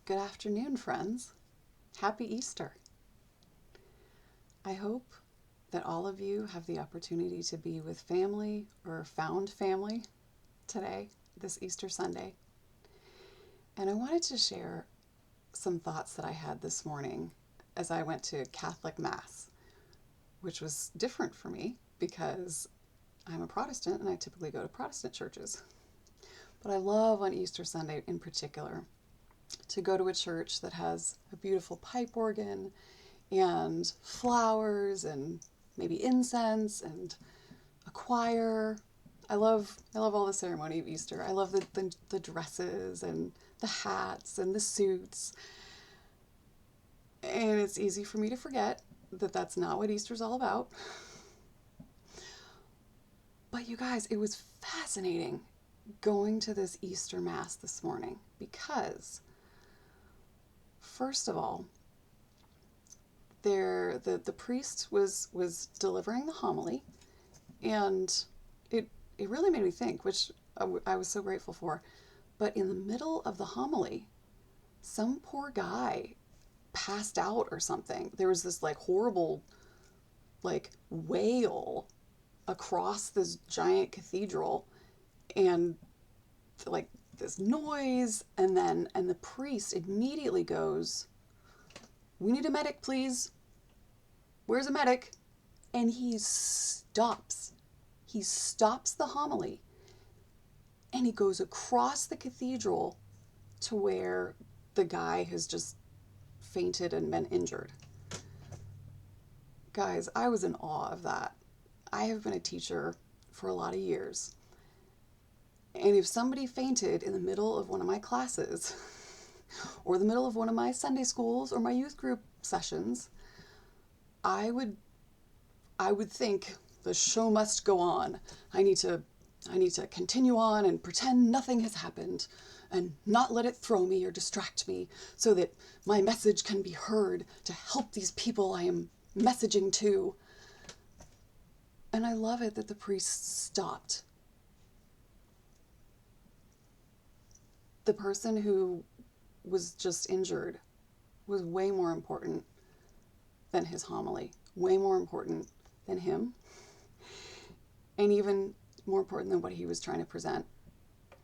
Good afternoon, friends. Happy Easter. I hope that all of you have the opportunity to be with family or found family today, this Easter Sunday. And I wanted to share some thoughts that I had this morning as I went to Catholic Mass, which was different for me because I'm a Protestant and I typically go to Protestant churches. But I love on Easter Sunday in particular to go to a church that has a beautiful pipe organ and flowers and maybe incense and a choir. I love all the ceremony of Easter. I love the dresses and the hats and the suits. And it's easy for me to forget that that's not what Easter's all about. But you guys, it was fascinating going to this Easter Mass this morning because, first of all, the priest was delivering the homily, and it really made me think, which I was so grateful for. But in the middle of the homily, some poor guy passed out or something. There was this like horrible like wail across this giant cathedral, and like this noise, and the priest immediately goes, "We need a medic, please. Where's a medic?" And he stops the homily, and he goes across the cathedral to where the guy has just fainted and been injured. Guys, I was in awe of that. I have been a teacher for a lot of years, and if somebody fainted in the middle of one of my classes or the middle of one of my Sunday schools or my youth group sessions, I would think the show must go on. I need to continue on and pretend nothing has happened and not let it throw me or distract me so that my message can be heard to help these people I am messaging to. And I love it that the priest stopped. The person who was just injured was way more important than his homily, way more important than him, and even more important than what he was trying to present.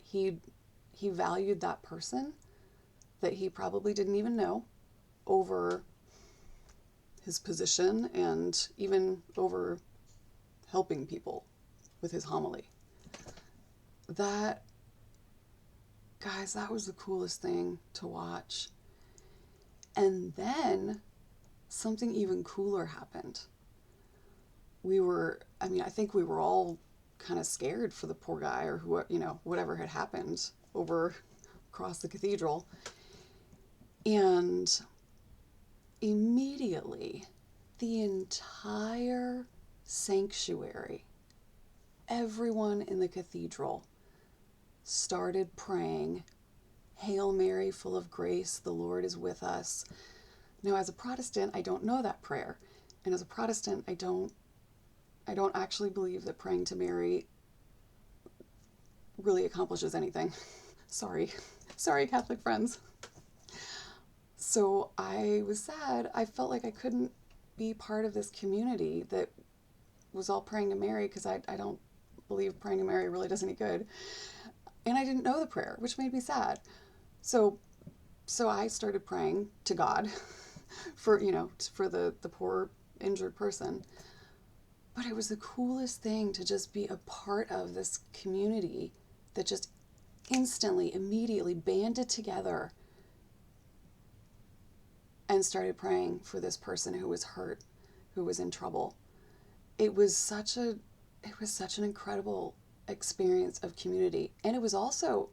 He valued that person that he probably didn't even know over his position and even over helping people with his homily. That, guys, that was the coolest thing to watch. And then something even cooler happened. I think we were all kind of scared for the poor guy or whatever had happened over across the cathedral. And immediately, the entire sanctuary, everyone in the cathedral started praying, "Hail Mary, full of grace, the Lord is with us." Now, as a Protestant, I don't know that prayer. And as a Protestant, I don't actually believe that praying to Mary really accomplishes anything. Sorry, Catholic friends. So I was sad. I felt like I couldn't be part of this community that was all praying to Mary, because I don't believe praying to Mary really does any good. And I didn't know the prayer, which made me sad. So I started praying to God for the poor injured person. But it was the coolest thing to just be a part of this community that just instantly, immediately banded together and started praying for this person who was hurt, who was in trouble. It was such an incredible experience of community. And it was also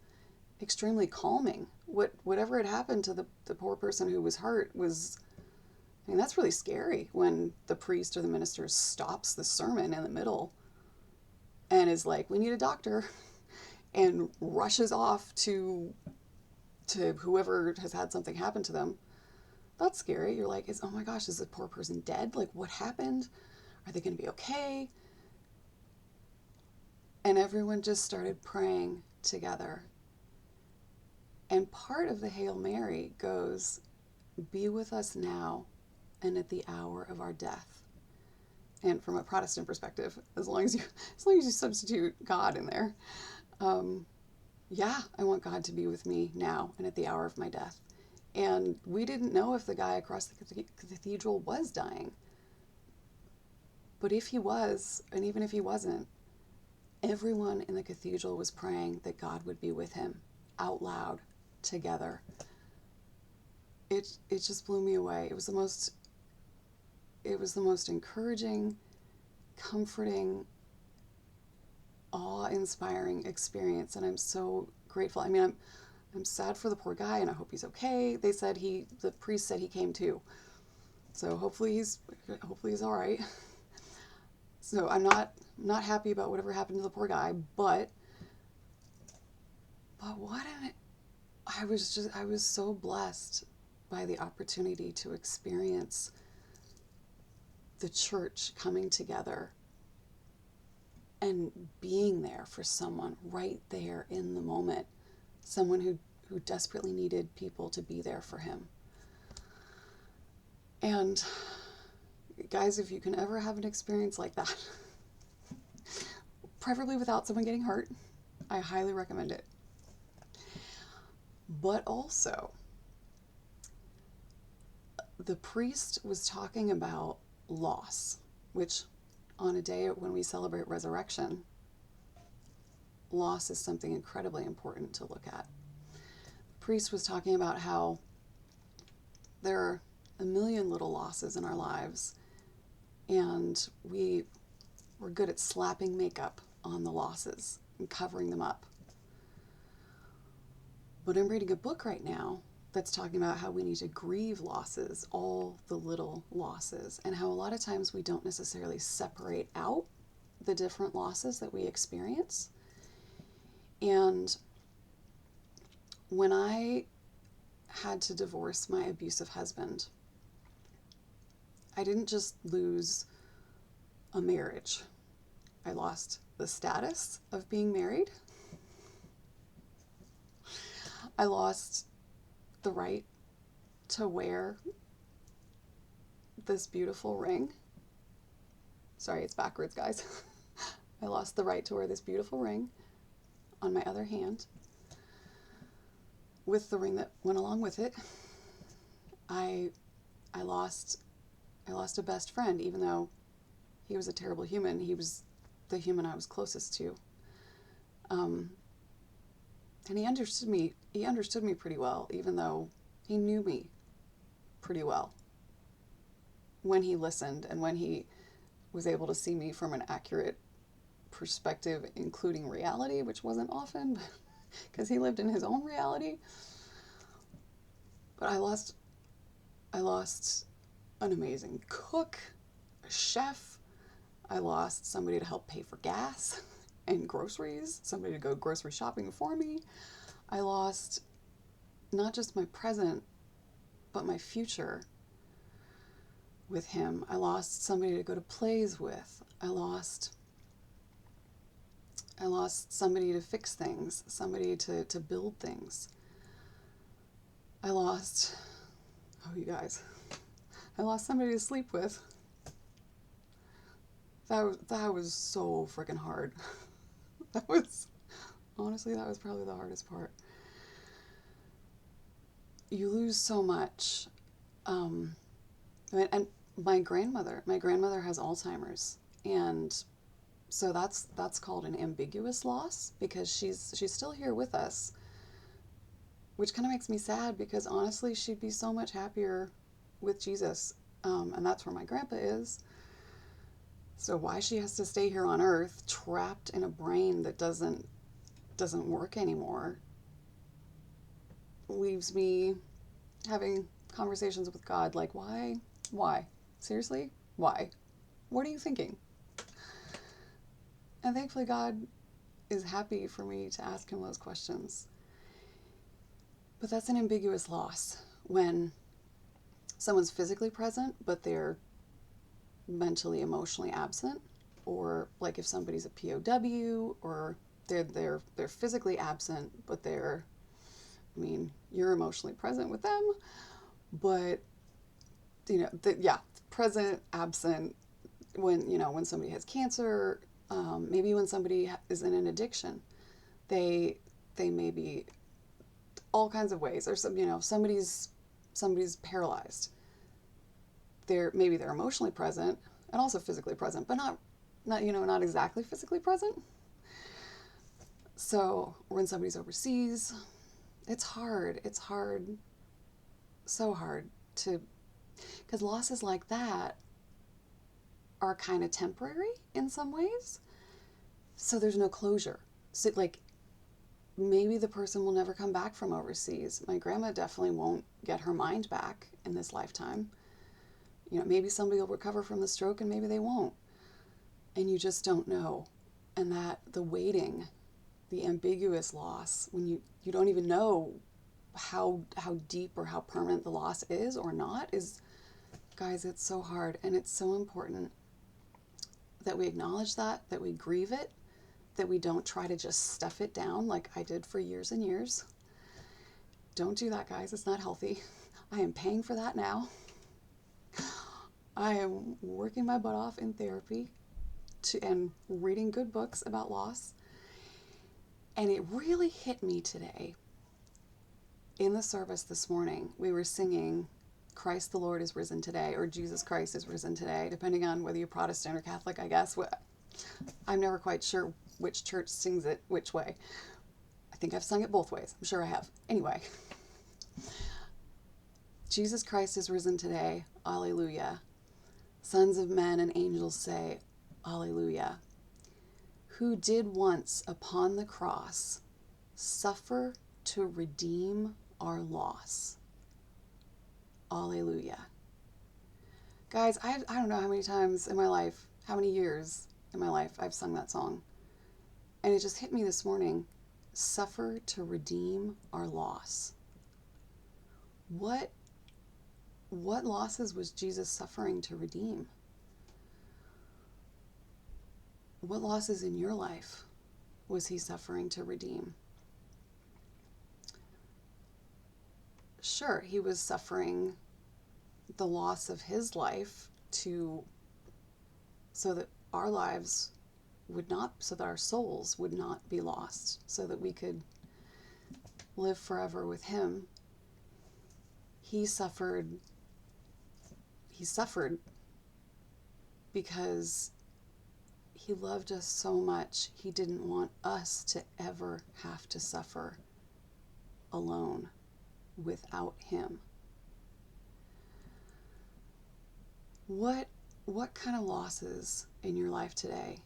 extremely calming. Whatever had happened to the poor person who was hurt was, that's really scary when the priest or the minister stops the sermon in the middle and is like, "We need a doctor," and rushes off to whoever has had something happen to them. That's scary. You're like, oh my gosh, is the poor person dead? Like, what happened? Are they going to be okay? And everyone just started praying together. And part of the Hail Mary goes, be with us now and at the hour of our death. And from a Protestant perspective, as long as you substitute God in there, yeah, I want God to be with me now and at the hour of my death. And we didn't know if the guy across the cathedral was dying. But if he was, and even if he wasn't, everyone in the cathedral was praying that God would be with him out loud, together. It just blew me away. It was the most encouraging, comforting, awe-inspiring experience, and I'm so grateful. I mean, I'm sad for the poor guy, and I hope he's okay. They said the priest said he came too, so hopefully he's all right. So I'm not happy about whatever happened to the poor guy, but what I was so blessed by the opportunity to experience the church coming together and being there for someone right there in the moment, someone who desperately needed people to be there for him. And guys, if you can ever have an experience like that, preferably without someone getting hurt, I highly recommend it. But also, the priest was talking about loss, which on a day when we celebrate resurrection, loss is something incredibly important to look at. The priest was talking about how there are a million little losses in our lives, and we're good at slapping makeup on the losses and covering them up. But I'm reading a book right now that's talking about how we need to grieve losses, all the little losses, and how a lot of times we don't necessarily separate out the different losses that we experience. And when I had to divorce my abusive husband, I didn't just lose a marriage. I lost the status of being married. I lost the right to wear this beautiful ring. Sorry, it's backwards, guys. I lost the right to wear this beautiful ring on my other hand. With the ring that went along with it, I lost a best friend, even though he was a terrible human. He was the human I was closest to. And he understood me pretty well, even though he knew me pretty well when he listened and when he was able to see me from an accurate perspective, including reality, which wasn't often because he lived in his own reality. But I lost an amazing cook, a chef. I lost somebody to help pay for gas and groceries, somebody to go grocery shopping for me. I lost not just my present, but my future with him. I lost somebody to go to plays with. I lost somebody to fix things, somebody to build things. I lost somebody to sleep with. That was so freaking hard. That was probably the hardest part. You lose so much. And my grandmother has Alzheimer's, and so that's called an ambiguous loss, because she's still here with us, which kind of makes me sad, because honestly she'd be so much happier with Jesus, and that's where my grandpa is. So why she has to stay here on earth trapped in a brain that doesn't work anymore leaves me having conversations with God like, why? Seriously? Why? What are you thinking? And thankfully God is happy for me to ask him those questions. But that's an ambiguous loss, when someone's physically present but they're mentally, emotionally absent, or like if somebody's a POW, or they're physically absent but they're I mean, you're emotionally present with them, but, present, absent, when somebody has cancer, maybe when somebody is in an addiction, they may be all kinds of ways, or somebody's paralyzed. Maybe they're emotionally present and also physically present, but not exactly physically present. So when somebody's overseas, it's hard. It's hard, so hard because losses like that are kind of temporary in some ways. So there's no closure. So like maybe the person will never come back from overseas. My grandma definitely won't get her mind back in this lifetime. Maybe somebody will recover from the stroke and maybe they won't. And you just don't know. And that the waiting, the ambiguous loss, when you don't even know how deep or how permanent the loss is or not, is, guys, it's so hard. And it's so important that we acknowledge that we grieve it, that we don't try to just stuff it down like I did for years and years. Don't do that, guys. It's not healthy. I am paying for that now. I am working my butt off in therapy and reading good books about loss. And it really hit me today. In the service this morning, we were singing Christ the Lord is risen today, or Jesus Christ is risen today, depending on whether you're Protestant or Catholic, I guess. I'm never quite sure which church sings it which way. I think I've sung it both ways. I'm sure I have. Anyway, Jesus Christ is risen today. Alleluia. Sons of men and angels say, Alleluia. Who did once upon the cross suffer to redeem our loss. Alleluia. Guys, I don't know how many times in my life, how many years in my life I've sung that song. And it just hit me this morning. Suffer to redeem our loss. What losses was Jesus suffering to redeem? What losses in your life was he suffering to redeem? Sure, he was suffering the loss of his life so that our lives would not, so that our souls would not be lost, so that we could live forever with him. He suffered because he loved us so much. He didn't want us to ever have to suffer alone without him. What kind of losses in your life today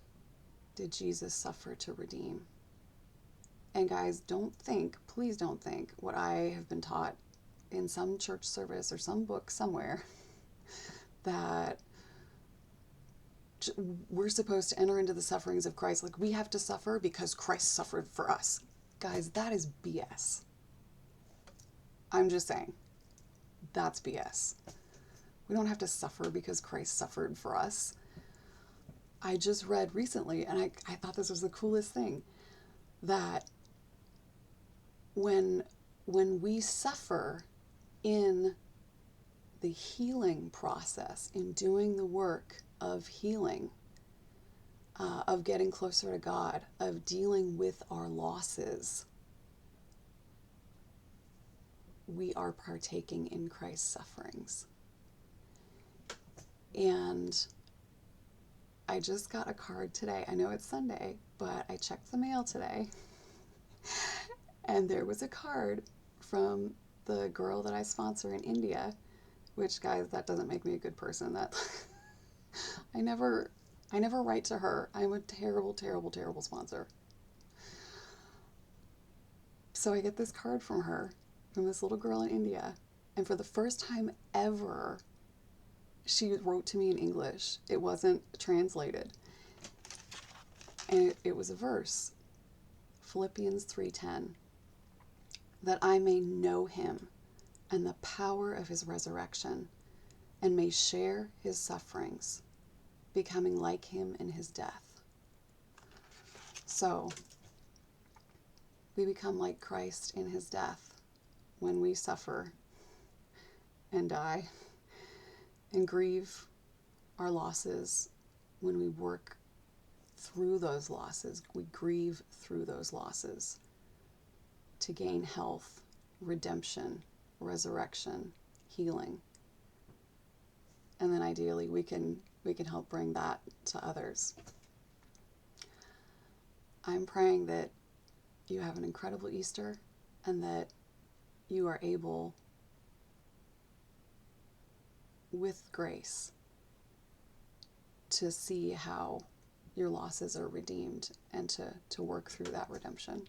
did Jesus suffer to redeem? And guys, please don't think what I have been taught in some church service or some book somewhere that we're supposed to enter into the sufferings of Christ. Like we have to suffer because Christ suffered for us. Guys, that is BS. I'm just saying, that's BS. We don't have to suffer because Christ suffered for us. I just read recently, and I thought this was the coolest thing, that when we suffer in the healing process, in doing the work of healing, of getting closer to God, of dealing with our losses, we are partaking in Christ's sufferings. And I just got a card today. I know it's Sunday, but I checked the mail today. And there was a card from the girl that I sponsor in India, which, guys, that doesn't make me a good person. That I never write to her. I'm a terrible, terrible, terrible sponsor. So I get this card from her, from this little girl in India. And for the first time ever, she wrote to me in English. It wasn't translated. And it was a verse, Philippians 3:10, that I may know him and the power of his resurrection, and may share his sufferings, becoming like him in his death. So, we become like Christ in his death when we suffer and die and grieve our losses, when we work through those losses, we grieve through those losses to gain health, redemption, resurrection, healing. And then ideally we can help bring that to others. I'm praying that you have an incredible Easter and that you are able, with grace, to see how your losses are redeemed and to work through that redemption.